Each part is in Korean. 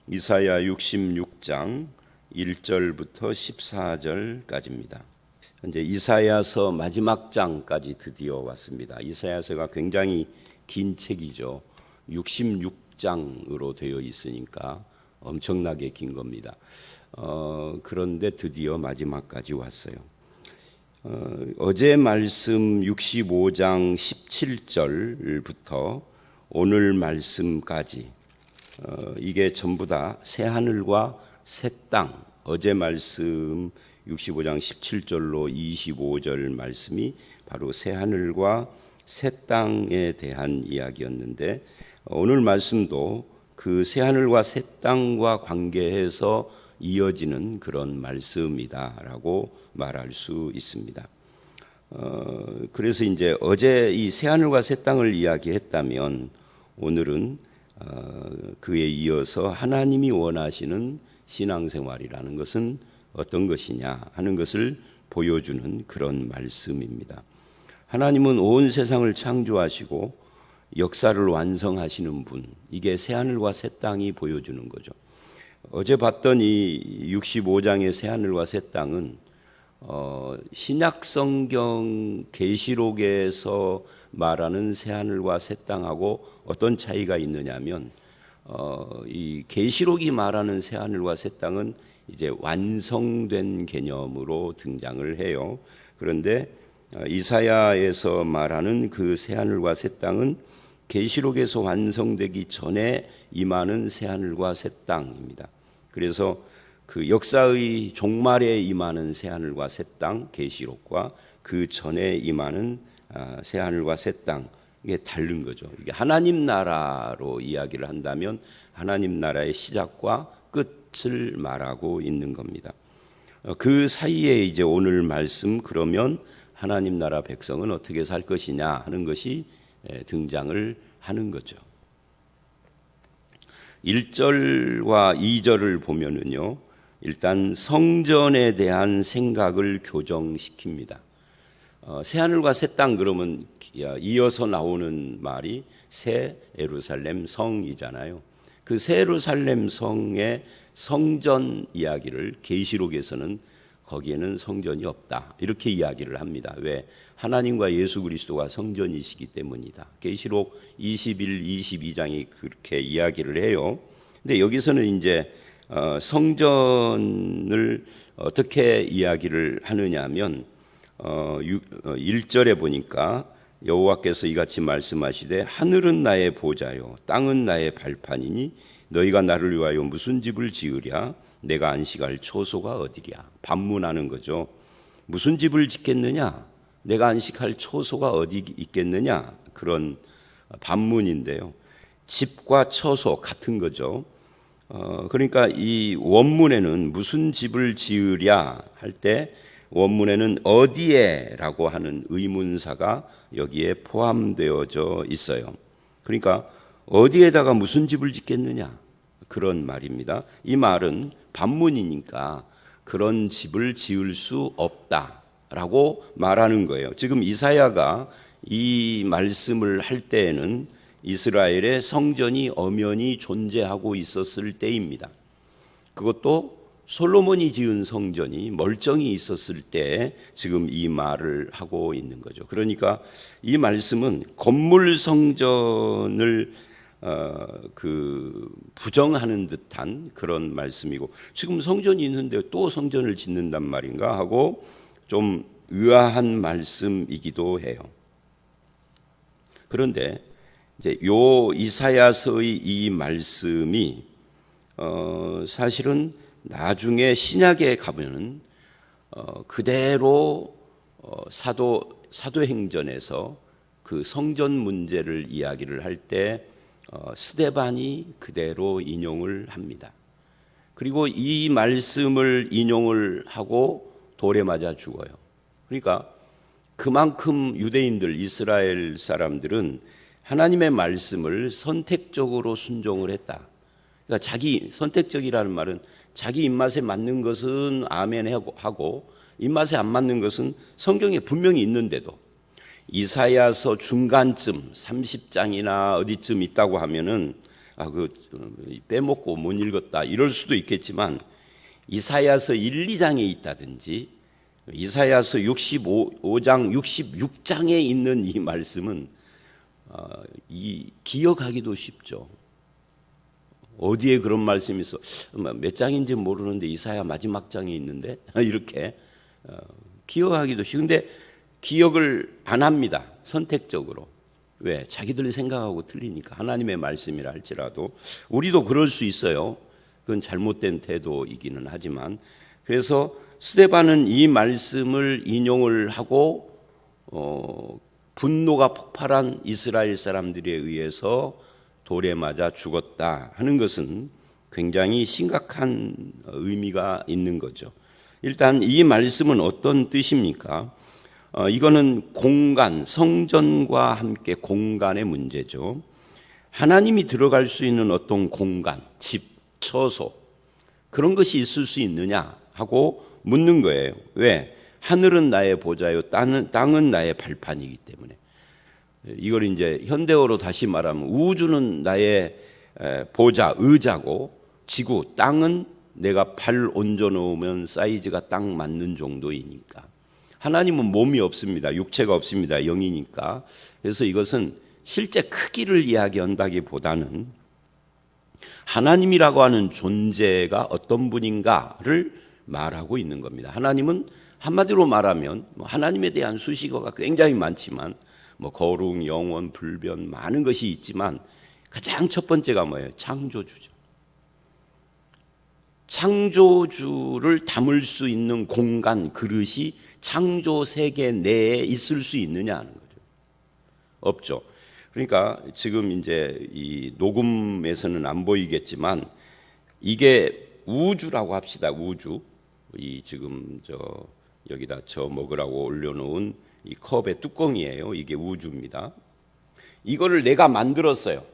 이사야 66장 1절부터 14절까지입니다. 이제 이사야서 마지막 장까지 드디어 왔습니다. 이사야서가 굉장히 긴 책이죠. 66장으로 되어 있으니까 엄청나게 긴 겁니다. 그런데 드디어 마지막까지 왔어요. 어제 말씀 65장 17절부터 오늘 말씀까지 이게 전부 다 새하늘과 새 땅, 어제 말씀 65장 17절로 25절 말씀이 바로 새하늘과 새 땅에 대한 이야기였는데, 오늘 말씀도 그 새하늘과 새 땅과 관계해서 이어지는 그런 말씀이다라고 말할 수 있습니다. 그래서 이제 어제 이 새하늘과 새 땅을 이야기했다면, 오늘은 그에 이어서 하나님이 원하시는 신앙생활이라는 것은 어떤 것이냐 하는 것을 보여주는 그런 말씀입니다. 하나님은 온 세상을 창조하시고 역사를 완성하시는 분, 이게 새하늘과 새 땅이 보여주는 거죠. 어제 봤던 이 65장의 새하늘과 새 땅은 신약 성경 계시록에서 말하는 새하늘과 새 땅하고 어떤 차이가 있느냐면, 이 계시록이 말하는 새하늘과 새 땅은 이제 완성된 개념으로 등장을 해요. 그런데 이사야에서 말하는 그 새하늘과 새 땅은 계시록에서 완성되기 전에 임하는 새하늘과 새 땅입니다. 그래서 그 역사의 종말에 임하는 새하늘과 새 땅, 계시록과 그 전에 임하는 새하늘과 새 땅, 이게 다른 거죠. 이게 하나님 나라로 이야기를 한다면 하나님 나라의 시작과 끝을 말하고 있는 겁니다. 그 사이에 이제 오늘 말씀, 그러면 하나님 나라 백성은 어떻게 살 것이냐 하는 것이 등장을 하는 거죠. 1절과 2절을 보면은요, 일단 성전에 대한 생각을 교정시킵니다. 새하늘과 새 땅 그러면 이어서 나오는 말이 새 예루살렘 성이잖아요. 그 새 예루살렘 성의 성전 이야기를 계시록에서는 거기에는 성전이 없다 이렇게 이야기를 합니다. 왜? 하나님과 예수 그리스도가 성전이시기 때문이다. 계시록 21, 22장이 그렇게 이야기를 해요. 근데 여기서는 이제 성전을 어떻게 이야기를 하느냐면 1절에 보니까 여호와께서 이같이 말씀하시되 하늘은 나의 보좌요 땅은 나의 발판이니 너희가 나를 위하여 무슨 집을 지으랴 내가 안식할 초소가 어디랴. 반문하는 거죠. 무슨 집을 짓겠느냐, 내가 안식할 초소가 어디 있겠느냐, 그런 반문인데요. 집과 처소 같은 거죠. 그러니까 이 원문에는 무슨 집을 지으랴 할 때 원문에는 어디에라고 하는 의문사가 여기에 포함되어져 있어요. 그러니까 어디에다가 무슨 집을 짓겠느냐, 그런 말입니다. 이 말은 반문이니까 그런 집을 지을 수 없다라고 말하는 거예요. 지금 이사야가 이 말씀을 할 때에는 이스라엘의 성전이 엄연히 존재하고 있었을 때입니다. 그것도 솔로몬이 지은 성전이 멀쩡히 있었을 때 지금 이 말을 하고 있는 거죠. 그러니까 이 말씀은 건물 성전을 부정하는 듯한 그런 말씀이고, 지금 성전이 있는데 또 성전을 짓는단 말인가 하고 좀 의아한 말씀이기도 해요. 그런데 이제 요 이사야서의 이 말씀이 사실은 나중에 신약에 가면은 그대로 사도행전에서 그 성전 문제를 이야기를 할 때 스데반이 그대로 인용을 합니다. 그리고 이 말씀을 인용을 하고 돌에 맞아 죽어요. 그러니까 그만큼 유대인들, 이스라엘 사람들은 하나님의 말씀을 선택적으로 순종을 했다. 그러니까 자기 선택적이라는 말은 자기 입맛에 맞는 것은 아멘 하고 입맛에 안 맞는 것은 성경에 분명히 있는데도 이사야서 중간쯤 30장이나 어디쯤 있다고 하면은 빼먹고 못 읽었다 이럴 수도 있겠지만 이사야서 1, 2장에 있다든지 이사야서 65장, 66장에 있는 이 말씀은 기억하기도 쉽죠. 어디에 그런 말씀이 있어? 몇 장인지 모르는데 이사야 마지막 장에 있는데 이렇게 기억하기도 쉬운데 기억을 안 합니다. 선택적으로. 왜? 자기들 생각하고 틀리니까. 하나님의 말씀이라 할지라도 우리도 그럴 수 있어요. 그건 잘못된 태도이기는 하지만 그래서 스데반은 이 말씀을 인용을 하고 분노가 폭발한 이스라엘 사람들에 의해서 돌에 맞아 죽었다 하는 것은 굉장히 심각한 의미가 있는 거죠. 일단 이 말씀은 어떤 뜻입니까? 이거는 공간, 성전과 함께 공간의 문제죠. 하나님이 들어갈 수 있는 어떤 공간, 집, 처소 그런 것이 있을 수 있느냐 하고 묻는 거예요. 왜? 하늘은 나의 보좌요, 땅은 나의 발판이기 때문에. 이걸 이제 현대어로 다시 말하면 우주는 나의 보좌, 의자고 지구, 땅은 내가 발 얹어 놓으면 사이즈가 딱 맞는 정도이니까. 하나님은 몸이 없습니다. 육체가 없습니다. 영이니까. 그래서 이것은 실제 크기를 이야기한다기보다는 하나님이라고 하는 존재가 어떤 분인가를 말하고 있는 겁니다. 하나님은 한마디로 말하면 하나님에 대한 수식어가 굉장히 많지만 거룩, 영원, 불변 많은 것이 있지만 가장 첫 번째가 뭐예요? 창조주죠. 창조주를 담을 수 있는 공간, 그릇이 창조 세계 내에 있을 수 있느냐 하는 거죠. 없죠. 그러니까 지금 이제 이 녹음에서는 안 보이겠지만 이게 우주라고 합시다. 우주. 이 지금 여기다 저 먹으라고 올려놓은 이 컵의 뚜껑이에요. 이게 우주입니다. 이거를 내가 만들었어요.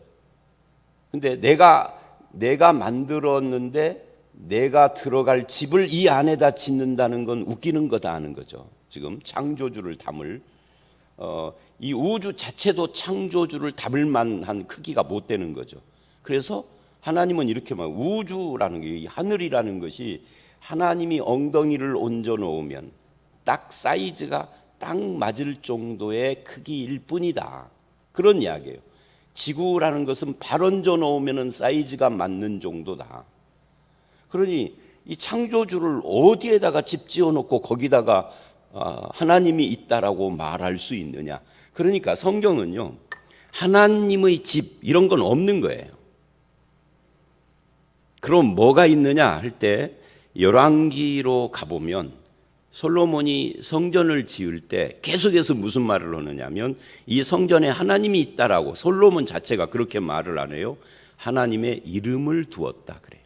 근데 내가 만들었는데 내가 들어갈 집을 이 안에다 짓는다는 건 웃기는 거다 하는 거죠. 지금 창조주를 담을 이 우주 자체도 창조주를 담을 만한 크기가 못 되는 거죠. 그래서 하나님은 이렇게 말 우주라는 게 하늘이라는 것이 하나님이 엉덩이를 얹어 놓으면 딱 사이즈가 딱 맞을 정도의 크기일 뿐이다. 그런 이야기예요. 지구라는 것은 발 얹어 놓으면 사이즈가 맞는 정도다. 그러니 이 창조주를 어디에다가 집 지어놓고 거기다가 하나님이 있다라고 말할 수 있느냐. 그러니까 성경은요, 하나님의 집 이런 건 없는 거예요. 그럼 뭐가 있느냐 할 때 열왕기로 가보면 솔로몬이 성전을 지을 때 계속해서 무슨 말을 하느냐면 이 성전에 하나님이 있다라고 솔로몬 자체가 그렇게 말을 안 해요. 하나님의 이름을 두었다 그래요.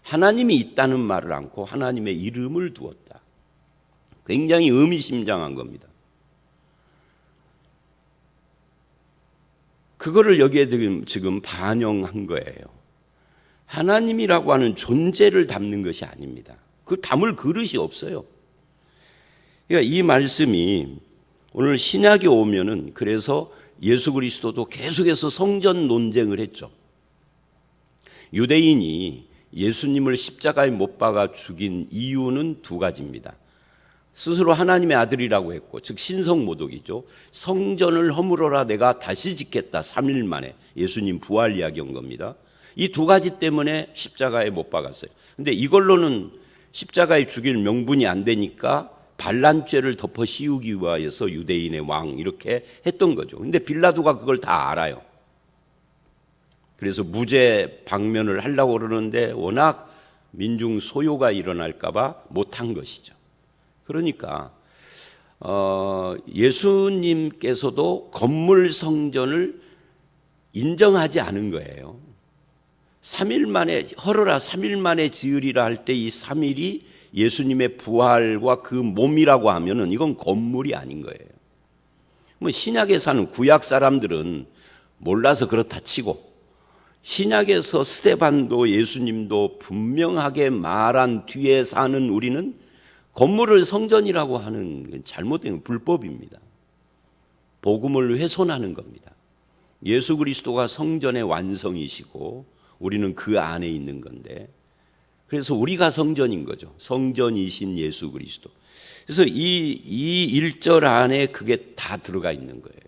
하나님이 있다는 말을 않고 하나님의 이름을 두었다. 굉장히 의미심장한 겁니다. 그거를 여기에 지금 반영한 거예요. 하나님이라고 하는 존재를 담는 것이 아닙니다. 그 담을 그릇이 없어요. 그러니까 이 말씀이 오늘 신약에 오면은 그래서 예수 그리스도도 계속해서 성전 논쟁을 했죠. 유대인이 예수님을 십자가에 못 박아 죽인 이유는 두 가지입니다. 스스로 하나님의 아들이라고 했고, 즉 신성모독이죠. 성전을 허물어라 내가 다시 짓겠다. 3일 만에 예수님 부활 이야기한 겁니다. 이 두 가지 때문에 십자가에 못 박았어요. 근데 이걸로는 십자가에 죽일 명분이 안 되니까 반란죄를 덮어 씌우기 위하여서 유대인의 왕 이렇게 했던 거죠. 근데 빌라도가 그걸 다 알아요. 그래서 무죄 방면을 하려고 그러는데 워낙 민중 소요가 일어날까 봐 못한 것이죠. 그러니까 예수님께서도 건물 성전을 인정하지 않은 거예요. 3일 만에 헐어라 3일 만에 지으리라 할 때 이 3일이 예수님의 부활과 그 몸이라고 하면은 이건 건물이 아닌 거예요. 뭐 신약에 사는 구약 사람들은 몰라서 그렇다 치고 신약에서 스데반도 예수님도 분명하게 말한 뒤에 사는 우리는 건물을 성전이라고 하는 잘못된 불법입니다. 복음을 훼손하는 겁니다. 예수 그리스도가 성전의 완성이시고 우리는 그 안에 있는 건데, 그래서 우리가 성전인 거죠. 성전이신 예수 그리스도. 그래서 이 1절 안에 그게 다 들어가 있는 거예요.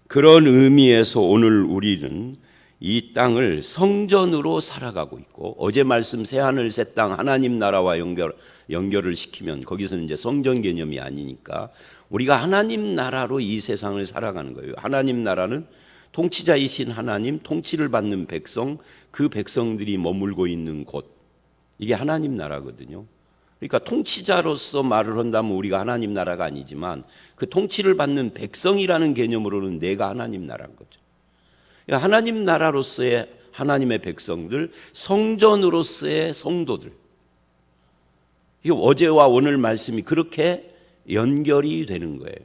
그런 의미에서 오늘 우리는 이 땅을 성전으로 살아가고 있고, 어제 말씀 새하늘 새 땅 하나님 나라와 연결을 시키면 거기서는 이제 성전 개념이 아니니까 우리가 하나님 나라로 이 세상을 살아가는 거예요. 하나님 나라는 통치자이신 하나님, 통치를 받는 백성, 그 백성들이 머물고 있는 곳, 이게 하나님 나라거든요. 그러니까 통치자로서 말을 한다면 우리가 하나님 나라가 아니지만 그 통치를 받는 백성이라는 개념으로는 내가 하나님 나라인 거죠. 그러니까 하나님 나라로서의 하나님의 백성들, 성전으로서의 성도들, 이 어제와 오늘 말씀이 그렇게 연결이 되는 거예요.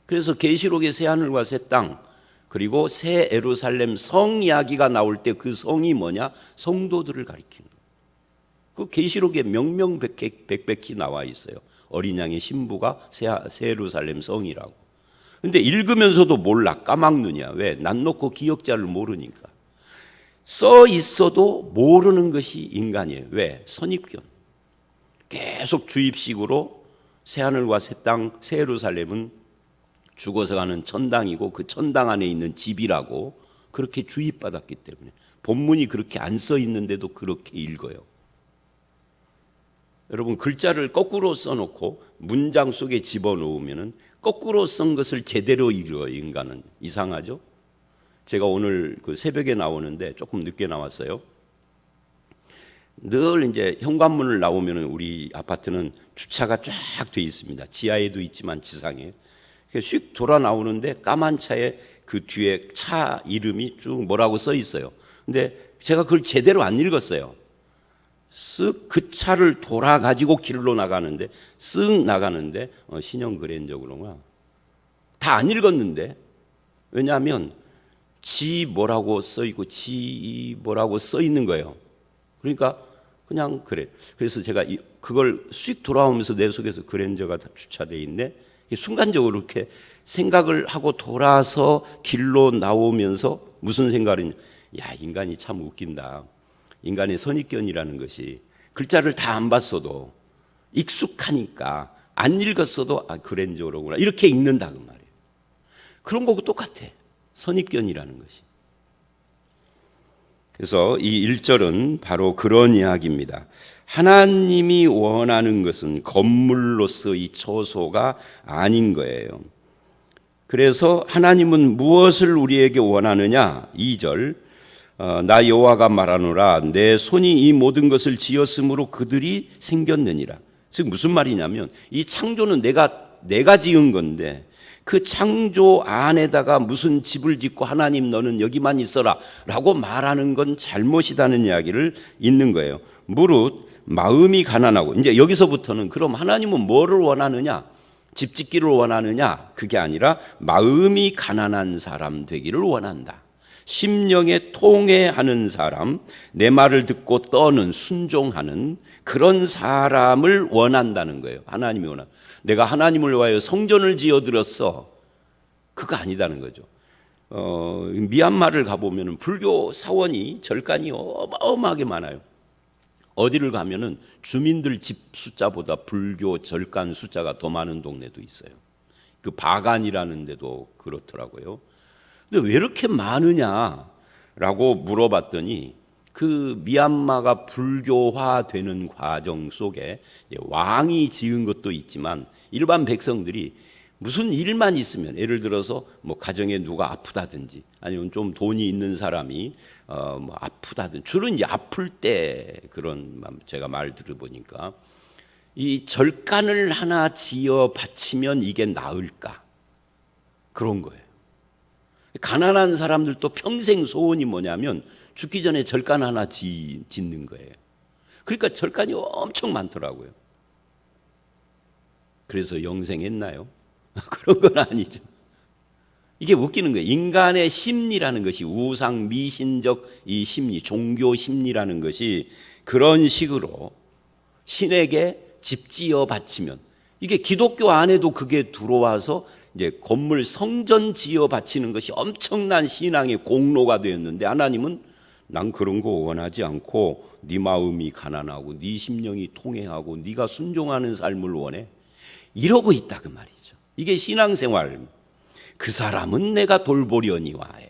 그래서 계시록의 새 하늘과 새 땅, 그리고 새 예루살렘 성 이야기가 나올 때 그 성이 뭐냐? 성도들을 가리키는 거예요. 그 계시록에 명명백백히 나와 있어요. 어린 양의 신부가 새 예루살렘 성이라고. 근데 읽으면서도 몰라. 까막눈이야. 왜? 난 놓고 기억자를 모르니까. 써 있어도 모르는 것이 인간이에요. 왜? 선입견. 계속 주입식으로 새하늘과 새 땅, 새 예루살렘은 죽어서 가는 천당이고 그 천당 안에 있는 집이라고 그렇게 주입받았기 때문에 본문이 그렇게 안 써 있는데도 그렇게 읽어요. 여러분, 글자를 거꾸로 써놓고 문장 속에 집어넣으면 거꾸로 쓴 것을 제대로 읽어요. 인간은. 이상하죠? 제가 오늘 그 새벽에 나오는데 조금 늦게 나왔어요. 늘 이제 현관문을 나오면 우리 아파트는 주차가 쫙 돼 있습니다. 지하에도 있지만 지상에. 휙 돌아 나오는데 까만 차에 그 뒤에 차 이름이 쭉 뭐라고 써 있어요. 근데 제가 그걸 제대로 안 읽었어요. 쓱 그 차를 돌아 가지고 길로 나가는데 쓱 나가는데 신형 그랜저 그런가 다 안 읽었는데, 왜냐하면 지 뭐라고 써 있고 지 뭐라고 써 있는 거예요. 그러니까 그냥 그래. 그래서 제가 그걸 휙 돌아오면서 내 속에서 그랜저가 다 주차돼 있네. 순간적으로 이렇게 생각을 하고 돌아서 길로 나오면서 무슨 생각을 했냐? 야, 인간이 참 웃긴다. 인간의 선입견이라는 것이 글자를 다 안 봤어도 익숙하니까 안 읽었어도 그랜저로구나 이렇게 읽는다 그 말이에요. 그런 거하고 똑같아. 선입견이라는 것이. 그래서 이 1절은 바로 그런 이야기입니다. 하나님이 원하는 것은 건물로서의 처소가 아닌 거예요. 그래서 하나님은 무엇을 우리에게 원하느냐? 2절, 나 여호와가 말하노라 내 손이 이 모든 것을 지었으므로 그들이 생겼느니라. 즉 무슨 말이냐면 이 창조는 내가 지은 건데 그 창조 안에다가 무슨 집을 짓고 하나님 너는 여기만 있어라 라고 말하는 건 잘못이다는 이야기를 있는 거예요. 무릇 마음이 가난하고, 이제 여기서부터는 그럼 하나님은 뭐를 원하느냐? 집 짓기를 원하느냐? 그게 아니라 마음이 가난한 사람 되기를 원한다. 심령에 통회하는 사람, 내 말을 듣고 떠는 순종하는 그런 사람을 원한다는 거예요. 하나님이 원한다. 내가 하나님을 위하여 성전을 지어들었어. 그거 아니다는 거죠. 미얀마를 가보면 불교 사원이 절간이 어마어마하게 많아요. 어디를 가면은 주민들 집 숫자보다 불교 절간 숫자가 더 많은 동네도 있어요. 그 바간이라는 데도 그렇더라고요. 근데 왜 이렇게 많으냐라고 물어봤더니 그 미얀마가 불교화되는 과정 속에 왕이 지은 것도 있지만 일반 백성들이 무슨 일만 있으면, 예를 들어서 뭐 가정에 누가 아프다든지 아니면 좀 돈이 있는 사람이 뭐 아프다든지, 주로 이제 아플 때 그런, 제가 말 들어보니까 이 절간을 하나 지어 바치면 이게 나을까 그런 거예요. 가난한 사람들도 평생 소원이 뭐냐면 죽기 전에 절간 하나 짓는 거예요. 그러니까 절간이 엄청 많더라고요. 그래서 영생했나요? 그런 건 아니죠. 이게 웃기는 거예요. 인간의 심리라는 것이, 우상 미신적 이 심리, 종교 심리라는 것이 그런 식으로 신에게 집 지어 바치면, 이게 기독교 안에도 그게 들어와서 이제 건물 성전 지어 바치는 것이 엄청난 신앙의 공로가 되었는데 하나님은 난 그런 거 원하지 않고 네 마음이 가난하고 네 심령이 통회하고 네가 순종하는 삶을 원해. 이러고 있다 그 말이죠. 이게 신앙생활. 그 사람은 내가 돌보려니와예요.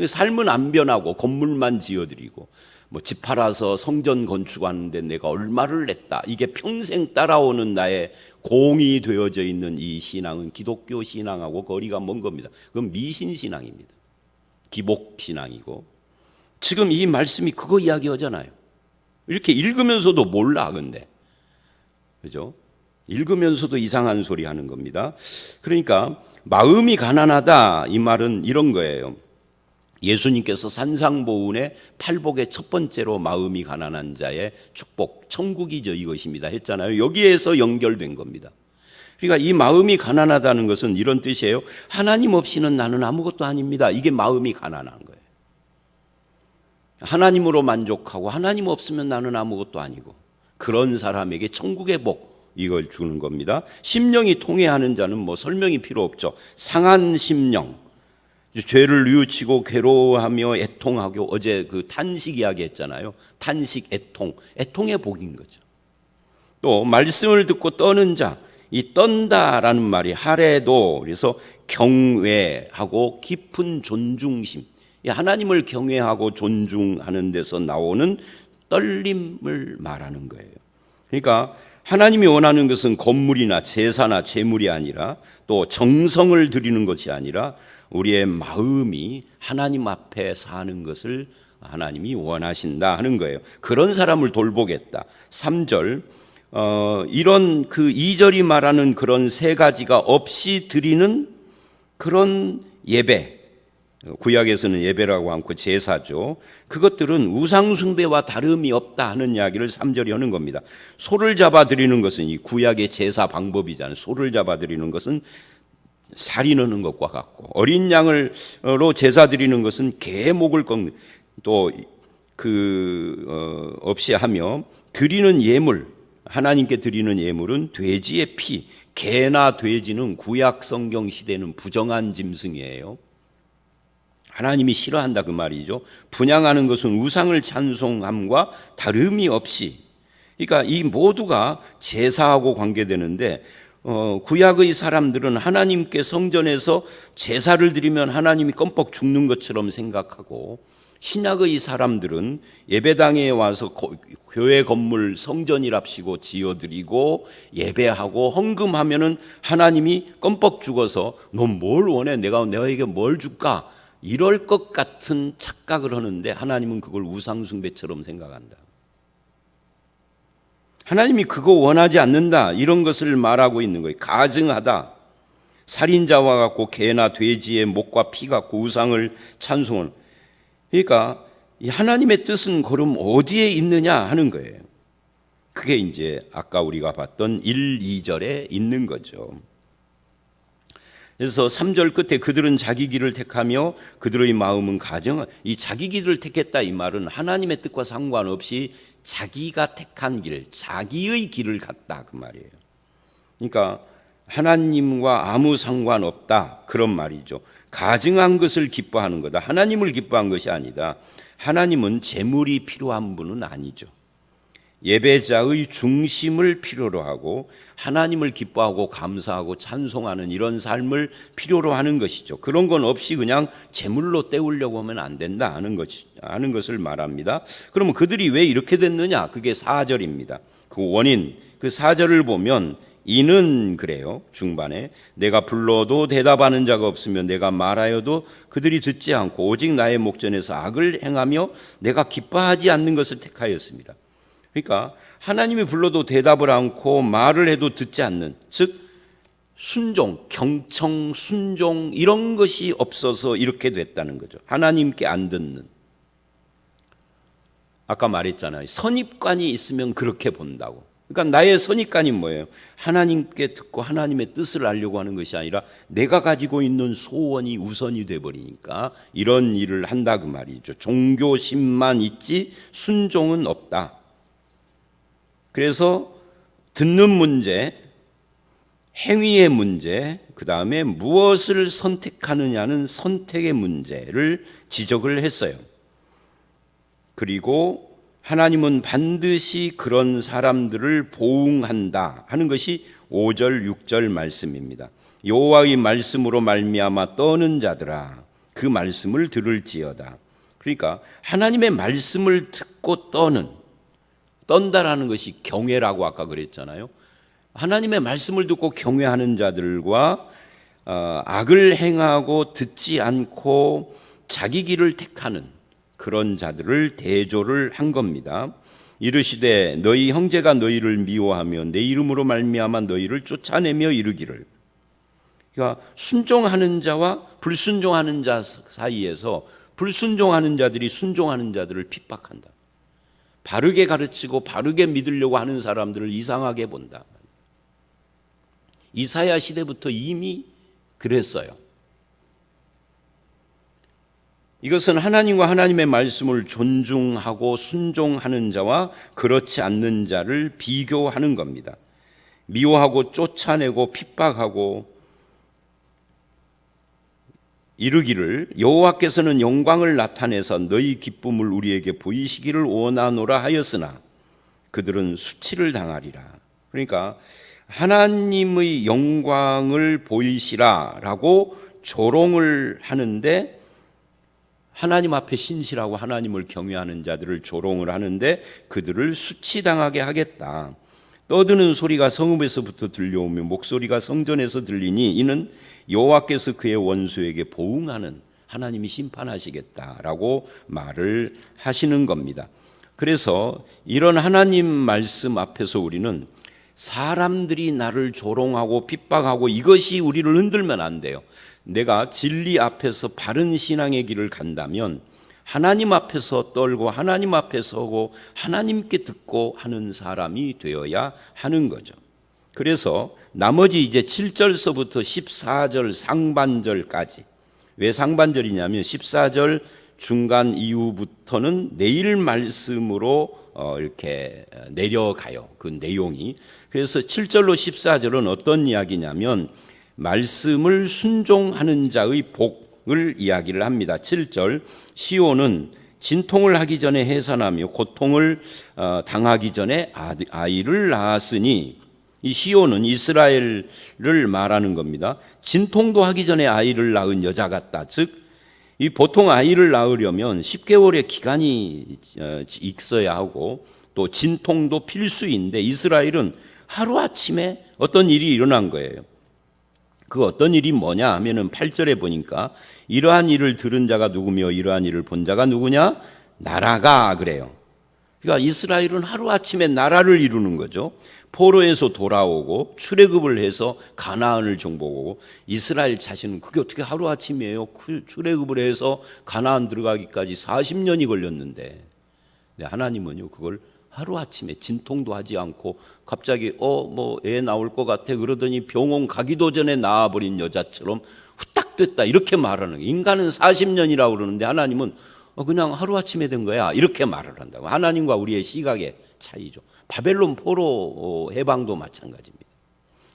삶은 안 변하고 건물만 지어드리고 뭐 집 팔아서 성전 건축하는데 내가 얼마를 냈다. 이게 평생 따라오는 나의 공이 되어져 있는 이 신앙은 기독교 신앙하고 거리가 먼 겁니다. 그건 미신 신앙입니다. 기복 신앙이고 지금 이 말씀이 그거 이야기하잖아요. 이렇게 읽으면서도 몰라 근데 그죠? 읽으면서도 이상한 소리 하는 겁니다. 그러니까 마음이 가난하다 이 말은 이런 거예요. 예수님께서 산상보훈의 팔복의 첫 번째로 마음이 가난한 자의 축복, 천국이죠 이것입니다 했잖아요. 여기에서 연결된 겁니다. 그러니까 이 마음이 가난하다는 것은 이런 뜻이에요. 하나님 없이는 나는 아무것도 아닙니다. 이게 마음이 가난한 거예요. 하나님으로 만족하고 하나님 없으면 나는 아무것도 아니고 그런 사람에게 천국의 복 이걸 주는 겁니다. 심령이 통회하는 자는 뭐 설명이 필요 없죠. 상한 심령 죄를 뉘우치고 괴로워하며 애통하고 어제 그 탄식 이야기 했잖아요. 탄식, 애통의 복인 거죠. 또 말씀을 듣고 떠는 자, 이 떤다라는 말이 하래도 그래서 경외하고 깊은 존중심, 하나님을 경외하고 존중하는 데서 나오는 떨림을 말하는 거예요. 그러니까 하나님이 원하는 것은 건물이나 제사나 재물이 아니라 또 정성을 드리는 것이 아니라 우리의 마음이 하나님 앞에 사는 것을 하나님이 원하신다 하는 거예요. 그런 사람을 돌보겠다. 3절 이런 그 2절이 말하는 그런 세 가지가 없이 드리는 그런 예배, 구약에서는 예배라고 않고 제사죠. 그것들은 우상숭배와 다름이 없다 하는 이야기를 3절이 하는 겁니다. 소를 잡아 드리는 것은 이 구약의 제사 방법이잖아요. 소를 잡아 드리는 것은 살인하는 것과 같고 어린 양으로 제사 드리는 것은 개 목을 꺾는 또 없이 하며 드리는 예물 하나님께 드리는 예물은 돼지의 피 개나 돼지는 구약 성경 시대는 부정한 짐승이에요. 하나님이 싫어한다 그 말이죠. 분향하는 것은 우상을 찬송함과 다름이 없이 그러니까 이 모두가 제사하고 관계되는데 구약의 사람들은 하나님께 성전에서 제사를 드리면 하나님이 껌뻑 죽는 것처럼 생각하고 신약의 사람들은 예배당에 와서 교회 건물 성전이랍시고 지어드리고 예배하고 헌금하면은 하나님이 껌뻑 죽어서 넌 뭘 원해? 내가 너에게 뭘 줄까? 이럴 것 같은 착각을 하는데 하나님은 그걸 우상숭배처럼 생각한다. 하나님이 그거 원하지 않는다 이런 것을 말하고 있는 거예요. 가증하다. 살인자와 같고 개나 돼지의 목과 피 같고 우상을 찬송하는 그러니까 이 하나님의 뜻은 그럼 어디에 있느냐 하는 거예요. 그게 이제 아까 우리가 봤던 1, 2절에 있는 거죠. 그래서 3절 끝에 그들은 자기 길을 택하며 그들의 마음은 가증 이 자기 길을 택했다 이 말은 하나님의 뜻과 상관없이 자기가 택한 길, 자기의 길을 갔다 그 말이에요. 그러니까 하나님과 아무 상관없다 그런 말이죠. 가증한 것을 기뻐하는 거다. 하나님을 기뻐한 것이 아니다. 하나님은 재물이 필요한 분은 아니죠. 예배자의 중심을 필요로 하고 하나님을 기뻐하고 감사하고 찬송하는 이런 삶을 필요로 하는 것이죠. 그런 건 없이 그냥 재물로 때우려고 하면 안 된다 하는 것을 말합니다. 그러면 그들이 왜 이렇게 됐느냐? 그게 4절입니다. 그 원인, 그 4절을 보면 이는 그래요. 중반에 내가 불러도 대답하는 자가 없으며 내가 말하여도 그들이 듣지 않고 오직 나의 목전에서 악을 행하며 내가 기뻐하지 않는 것을 택하였습니다. 그러니까 하나님이 불러도 대답을 않고 말을 해도 듣지 않는 즉 순종, 경청, 순종 이런 것이 없어서 이렇게 됐다는 거죠. 하나님께 안 듣는. 아까 말했잖아요. 선입관이 있으면 그렇게 본다고. 그러니까 나의 선입관이 뭐예요? 하나님께 듣고 하나님의 뜻을 알려고 하는 것이 아니라 내가 가지고 있는 소원이 우선이 돼버리니까 이런 일을 한다 그 말이죠. 종교심만 있지 순종은 없다. 그래서 듣는 문제, 행위의 문제, 그 다음에 무엇을 선택하느냐는 선택의 문제를 지적을 했어요. 그리고 하나님은 반드시 그런 사람들을 보응한다 하는 것이 5절, 6절 말씀입니다. 여호와의 말씀으로 말미암아 떠는 자들아 그 말씀을 들을지어다. 그러니까 하나님의 말씀을 듣고 떤다라는 것이 경외라고 아까 그랬잖아요. 하나님의 말씀을 듣고 경외하는 자들과 악을 행하고 듣지 않고 자기 길을 택하는 그런 자들을 대조를 한 겁니다. 이르시되 너희 형제가 너희를 미워하며 내 이름으로 말미암아 너희를 쫓아내며 이르기를. 그러니까 순종하는 자와 불순종하는 자 사이에서 불순종하는 자들이 순종하는 자들을 핍박한다. 바르게 가르치고 바르게 믿으려고 하는 사람들을 이상하게 본다. 이사야 시대부터 이미 그랬어요. 이것은 하나님과 하나님의 말씀을 존중하고 순종하는 자와 그렇지 않는 자를 비교하는 겁니다. 미워하고 쫓아내고 핍박하고 이르기를 여호와께서는 영광을 나타내서 너희 기쁨을 우리에게 보이시기를 원하노라 하였으나 그들은 수치를 당하리라. 그러니까 하나님의 영광을 보이시라라고 조롱을 하는데 하나님 앞에 신실하고 하나님을 경외하는 자들을 조롱을 하는데 그들을 수치당하게 하겠다. 떠드는 소리가 성읍에서부터 들려오며 목소리가 성전에서 들리니 이는 여호와께서 그의 원수에게 보응하는 하나님이 심판하시겠다라고 말을 하시는 겁니다. 그래서 이런 하나님 말씀 앞에서 우리는 사람들이 나를 조롱하고 핍박하고 이것이 우리를 흔들면 안 돼요. 내가 진리 앞에서 바른 신앙의 길을 간다면 하나님 앞에서 떨고 하나님 앞에 서고 하나님께 듣고 하는 사람이 되어야 하는 거죠. 그래서 나머지 이제 7절서부터 14절 상반절까지, 왜 상반절이냐면 14절 중간 이후부터는 내일 말씀으로 이렇게 내려가요. 그 내용이. 그래서 7절로 14절은 어떤 이야기냐면 말씀을 순종하는 자의 복을 이야기를 합니다. 7절 시온은 진통을 하기 전에 해산하며 고통을 당하기 전에 아이를 낳았으니, 이 시온은 이스라엘을 말하는 겁니다. 진통도 하기 전에 아이를 낳은 여자 같다. 즉 이 보통 아이를 낳으려면 10개월의 기간이 있어야 하고 또 진통도 필수인데 이스라엘은 하루아침에 어떤 일이 일어난 거예요. 그 어떤 일이 뭐냐 하면은 8절에 보니까 이러한 일을 들은 자가 누구며 이러한 일을 본 자가 누구냐? 나라가 그래요. 그러니까 이스라엘은 하루아침에 나라를 이루는 거죠. 포로에서 돌아오고 출애굽을 해서 가나안을 정복하고, 이스라엘 자신은 그게 어떻게 하루아침이에요? 출애굽을 해서 가나안 들어가기까지 40년이 걸렸는데 하나님은요 그걸 하루아침에 진통도 하지 않고 갑자기 뭐 애 나올 것 같아 그러더니 병원 가기도 전에 나와버린 여자처럼 후딱 됐다 이렇게 말하는 거예요. 인간은 40년이라고 그러는데 하나님은 그냥 하루아침에 된 거야 이렇게 말을 한다고. 하나님과 우리의 시각의 차이죠. 바벨론 포로 해방도 마찬가지입니다.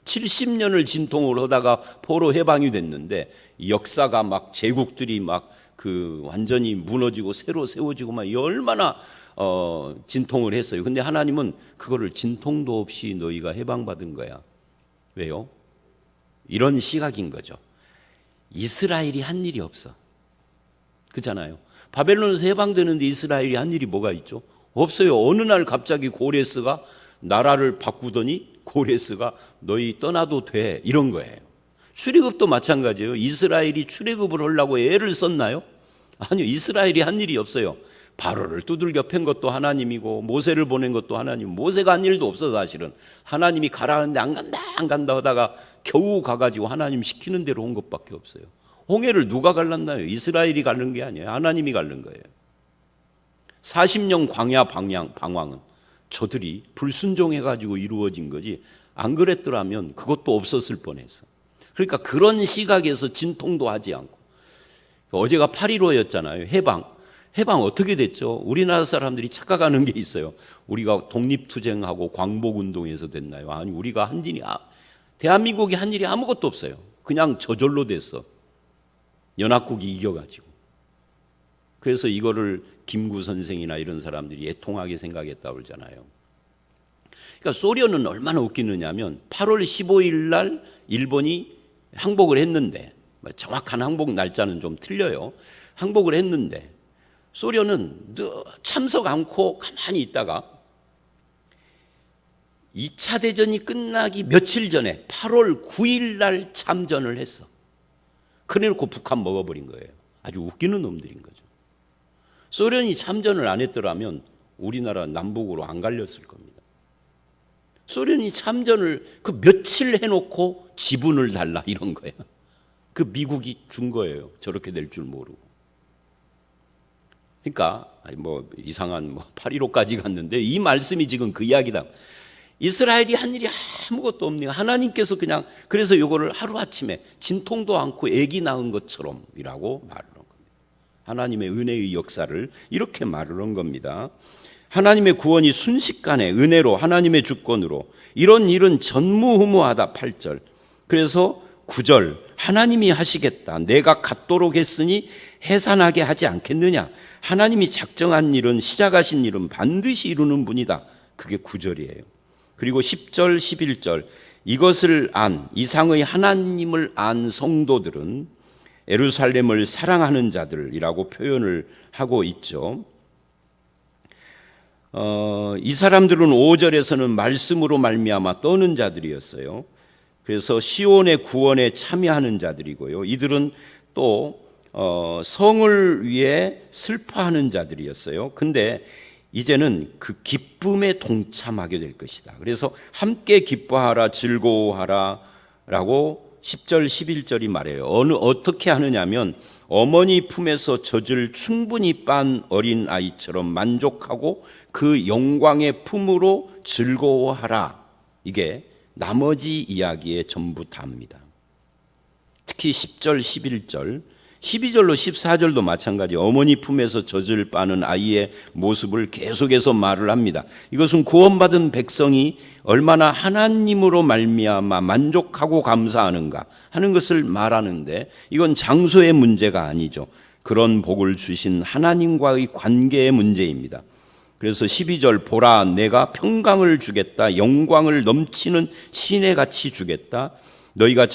70년을 진통을 하다가 포로 해방이 됐는데 역사가 막 제국들이 막 그 완전히 무너지고 새로 세워지고 막 얼마나 진통을 했어요. 근데 하나님은 그거를 진통도 없이 너희가 해방받은 거야. 왜요? 이런 시각인 거죠. 이스라엘이 한 일이 없어. 그렇잖아요. 바벨론에서 해방되는데 이스라엘이 한 일이 뭐가 있죠? 없어요. 어느 날 갑자기 고레스가 나라를 바꾸더니 고레스가 너희 떠나도 돼 이런 거예요. 출애굽도 마찬가지예요. 이스라엘이 출애굽을 하려고 애를 썼나요? 아니요. 이스라엘이 한 일이 없어요. 바로를 두들겨 팬 것도 하나님이고 모세를 보낸 것도 하나님. 모세가 한 일도 없어. 사실은 하나님이 가라 하는데 안 간다 하다가 겨우 가가지고 하나님 시키는 대로 온 것밖에 없어요. 홍해를 누가 갈랐나요? 이스라엘이 갈른 게 아니에요. 하나님이 갈른 거예요. 40년 광야 방황은 저들이 불순종해가지고 이루어진 거지, 안 그랬더라면 그것도 없었을 뻔했어. 그러니까 그런 시각에서 진통도 하지 않고. 어제가 8.15였잖아요. 해방 어떻게 됐죠? 우리나라 사람들이 착각하는 게 있어요. 우리가 독립투쟁하고 광복운동에서 됐나요? 아니, 우리가 대한민국이 한 일이 아무것도 없어요. 그냥 저절로 됐어. 연합국이 이겨가지고. 그래서 이거를 김구 선생이나 이런 사람들이 애통하게 생각했다고 그러잖아요. 그러니까 소련은 얼마나 웃기느냐면 8월 15일 날 일본이 항복을 했는데, 정확한 항복 날짜는 좀 틀려요. 항복을 했는데 소련은 참석 않고 가만히 있다가 2차 대전이 끝나기 며칠 전에 8월 9일 날 참전을 했어. 그래놓고 북한 먹어버린 거예요. 아주 웃기는 놈들인 거죠. 소련이 참전을 안 했더라면 우리나라 남북으로 안 갈렸을 겁니다. 소련이 참전을 그 며칠 해놓고 지분을 달라 이런 거야. 그 미국이 준 거예요. 저렇게 될 줄 모르고. 그러니까 뭐 이상한 8.15까지 갔는데 이 말씀이 지금 그 이야기다. 이스라엘이 한 일이 아무것도 없네요. 하나님께서 그냥 그래서 이거를 하루아침에 진통도 않고 아기 낳은 것처럼이라고 말을 한 겁니다. 하나님의 은혜의 역사를 이렇게 말을 한 겁니다. 하나님의 구원이 순식간에 은혜로 하나님의 주권으로 이런 일은 전무후무하다. 8절. 그래서 9절 하나님이 하시겠다. 내가 갖도록 했으니 해산하게 하지 않겠느냐. 하나님이 작정한 일은 시작하신 일은 반드시 이루는 분이다. 그게 9절이에요. 그리고 10절 11절 이것을 안 이상의 하나님을 안 성도들은 예루살렘을 사랑하는 자들이라고 표현을 하고 있죠. 이 사람들은 5절에서는 말씀으로 말미암아 떠는 자들이었어요. 그래서 시온의 구원에 참여하는 자들이고요. 이들은 또 성을 위해 슬퍼하는 자들이었어요. 근데 이제는 그 기쁨에 동참하게 될 것이다. 그래서 함께 기뻐하라 즐거워하라 라고 10절 11절이 말해요. 어떻게 하느냐면 어머니 품에서 젖을 충분히 빤 어린 아이처럼 만족하고 그 영광의 품으로 즐거워하라. 이게 나머지 이야기의 전부 다입니다. 특히 10절 11절 12절로 14절도 마찬가지 어머니 품에서 젖을 빠는 아이의 모습을 계속해서 말을 합니다. 이것은 구원받은 백성이 얼마나 하나님으로 말미암아 만족하고 감사하는가 하는 것을 말하는데 이건 장소의 문제가 아니죠. 그런 복을 주신 하나님과의 관계의 문제입니다. 그래서 12절 보라 내가 평강을 주겠다. 영광을 넘치는 시내같이 주겠다. 너희가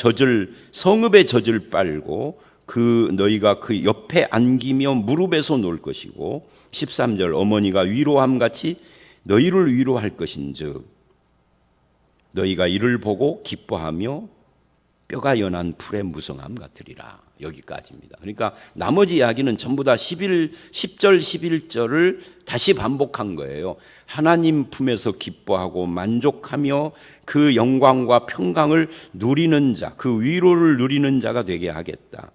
성읍의 젖을 빨고 너희가 그 옆에 안기며 무릎에서 놀 것이고 13절 어머니가 위로함 같이 너희를 위로할 것인즉 너희가 이를 보고 기뻐하며 뼈가 연한 풀의 무성함 같으리라. 여기까지입니다. 그러니까 나머지 이야기는 전부 다 10절 11절을 다시 반복한 거예요. 하나님 품에서 기뻐하고 만족하며 그 영광과 평강을 누리는 자, 그 위로를 누리는 자가 되게 하겠다.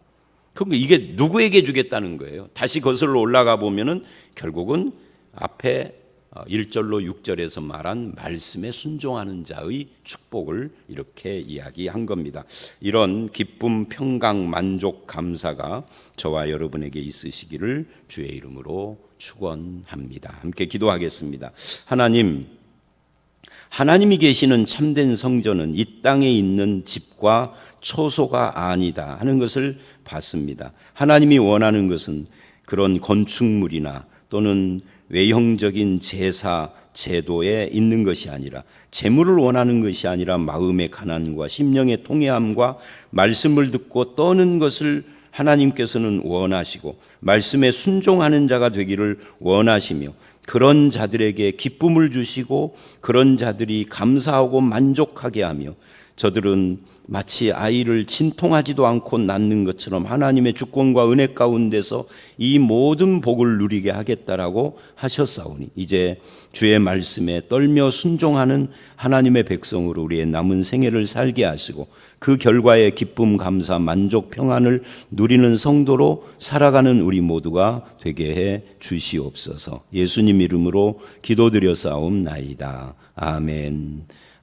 그럼 이게 누구에게 주겠다는 거예요? 다시 거슬러 올라가 보면은 결국은 앞에 1절로 6절에서 말한 말씀에 순종하는 자의 축복을 이렇게 이야기한 겁니다. 이런 기쁨, 평강, 만족, 감사가 저와 여러분에게 있으시기를 주의 이름으로 축원합니다. 함께 기도하겠습니다. 하나님이 계시는 참된 성전은 이 땅에 있는 집과 초소가 아니다 하는 것을 봤습니다. 하나님이 원하는 것은 그런 건축물이나 또는 외형적인 제사, 제도에 있는 것이 아니라 재물을 원하는 것이 아니라 마음의 가난과 심령의 통회함과 말씀을 듣고 떠는 것을 하나님께서는 원하시고 말씀에 순종하는 자가 되기를 원하시며 그런 자들에게 기쁨을 주시고 그런 자들이 감사하고 만족하게 하며 저들은 마치 아이를 진통하지도 않고 낳는 것처럼 하나님의 주권과 은혜 가운데서 이 모든 복을 누리게 하겠다라고 하셨사오니 이제 주의 말씀에 떨며 순종하는 하나님의 백성으로 우리의 남은 생애를 살게 하시고 그 결과에 기쁨, 감사, 만족, 평안을 누리는 성도로 살아가는 우리 모두가 되게 해 주시옵소서. 예수님 이름으로 기도드려 싸움나이다. 아멘.